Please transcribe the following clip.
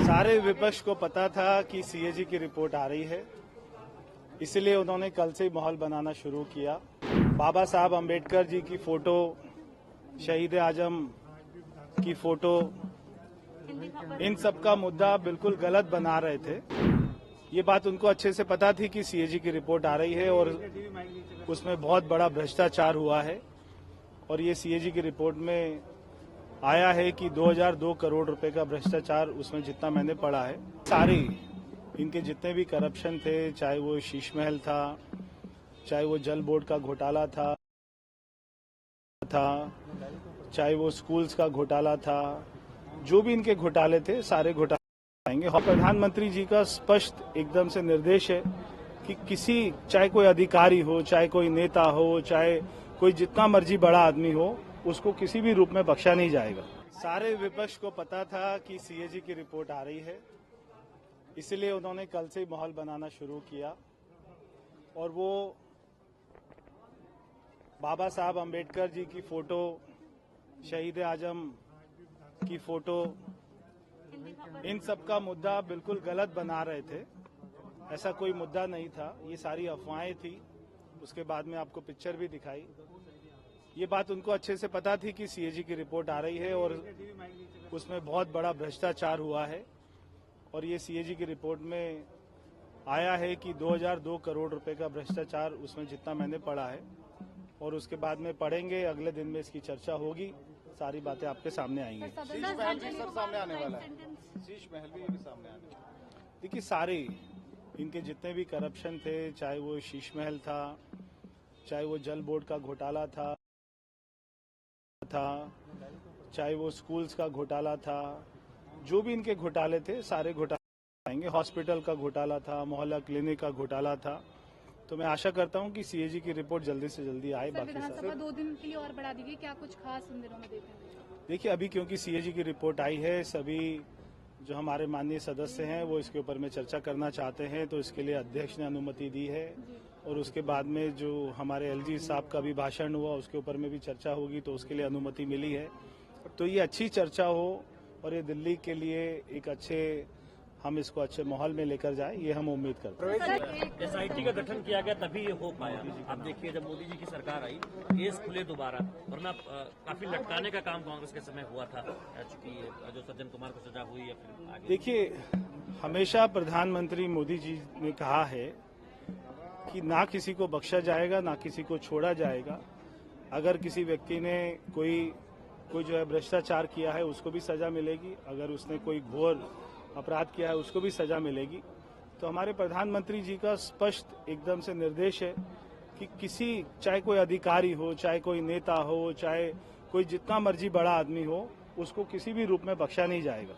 सारे विपक्ष को पता था कि सीएजी की रिपोर्ट आ रही है, इसलिए उन्होंने कल से ही माहौल बनाना शुरू किया। बाबा साहब अंबेडकर जी की फोटो, शहीद आजम की फोटो, इन सब का मुद्दा बिल्कुल गलत बना रहे थे। ये बात उनको अच्छे से पता थी कि सीएजी की रिपोर्ट आ रही है और उसमें बहुत बड़ा भ्रष्टाचार हुआ है। और ये सीएजी की रिपोर्ट में आया है कि 2002 करोड़ रुपए का भ्रष्टाचार, उसमें जितना मैंने पढ़ा है, सारे इनके जितने भी करप्शन थे, चाहे वो शीश महल था, चाहे वो जल बोर्ड का घोटाला था, चाहे वो स्कूल्स का घोटाला था, जो भी इनके घोटाले थे सारे घोटाले आएंगे। और प्रधानमंत्री जी का स्पष्ट एकदम से निर्देश है कि किसी, चाहे कोई अधिकारी हो, चाहे कोई नेता हो, चाहे कोई जितना मर्जी बड़ा आदमी हो, उसको किसी भी रूप में बख्शा नहीं जाएगा। सारे विपक्ष को पता था कि सीएजी की रिपोर्ट आ रही है, इसलिए उन्होंने कल से ही माहौल बनाना शुरू किया। और वो बाबा साहब अंबेडकर जी की फोटो, शहीद आजम की फोटो, इन सब का मुद्दा बिल्कुल गलत बना रहे थे। ऐसा कोई मुद्दा नहीं था, ये सारी अफवाहें थी। उसके बाद में आपको पिक्चर भी दिखाई। ये बात उनको अच्छे से पता थी कि सीएजी की रिपोर्ट आ रही है और उसमें बहुत बड़ा भ्रष्टाचार हुआ है। और ये सीएजी की रिपोर्ट में आया है कि 2002 करोड़ रुपए का भ्रष्टाचार, उसमें जितना मैंने पढ़ा है। और उसके बाद में पढ़ेंगे, अगले दिन में इसकी चर्चा होगी, सारी बातें आपके सामने आएंगी। शीश महल भी सब सामने आने वाला है। शीश महल भी सामने आने वाला है। देखिए, सारे इनके जितने भी करप्शन थे, चाहे वो शीश महल था, चाहे वो जल बोर्ड का घोटाला था, चाहे वो स्कूल्स का घोटाला था, जो भी इनके घोटाले थे सारे घोटाले आएंगे। हॉस्पिटल का घोटाला था, मोहल्ला क्लिनिक का घोटाला था। तो मैं आशा करता हूं कि सीएजी की रिपोर्ट जल्दी से जल्दी आए। बाकी विधानसभा 2 दिन के लिए और बढ़ा दी गई, क्या कुछ खास इन दिनों में देखेंगे? देखिए, अभी क्योंकि सीएजी की रिपोर्ट आई है, सभी जो हमारे माननीय सदस्य हैं वो इसके ऊपर में चर्चा करना चाहते हैं, तो इसके लिए अध्यक्ष ने अनुमति दी है। और उसके बाद में जो हमारे एलजी साहब का भी भाषण हुआ, उसके ऊपर में भी चर्चा होगी, तो उसके लिए अनुमति मिली है। तो ये अच्छी चर्चा हो और ये दिल्ली के लिए एक अच्छे, हम इसको अच्छे माहौल में लेकर जाए, ये हम उम्मीद करते हैं। एसआईटी का गठन किया गया तभी ये हो पाया। आप देखिए, जब मोदी जी की सरकार आई, केस खुले दोबारा, वरना काफी लटकाने का काम कांग्रेस के समय हुआ था, चूंकि जो सज्जन कुमार को सजा हुई या फिर आगे। देखिए, हमेशा प्रधानमंत्री मोदी जी ने कहा है कि ना किसी को बख्शा जाएगा, ना किसी को छोड़ा जाएगा। अगर किसी व्यक्ति ने कोई जो है भ्रष्टाचार किया है, उसको भी सजा मिलेगी। अगर उसने कोई घोर अपराध किया है, उसको भी सजा मिलेगी। तो हमारे प्रधानमंत्री जी का स्पष्ट एकदम से निर्देश है कि किसी, चाहे कोई अधिकारी हो, चाहे कोई नेता हो, चाहे कोई जितना मर्जी बड़ा आदमी हो, उसको किसी भी रूप में बख्शा नहीं जाएगा।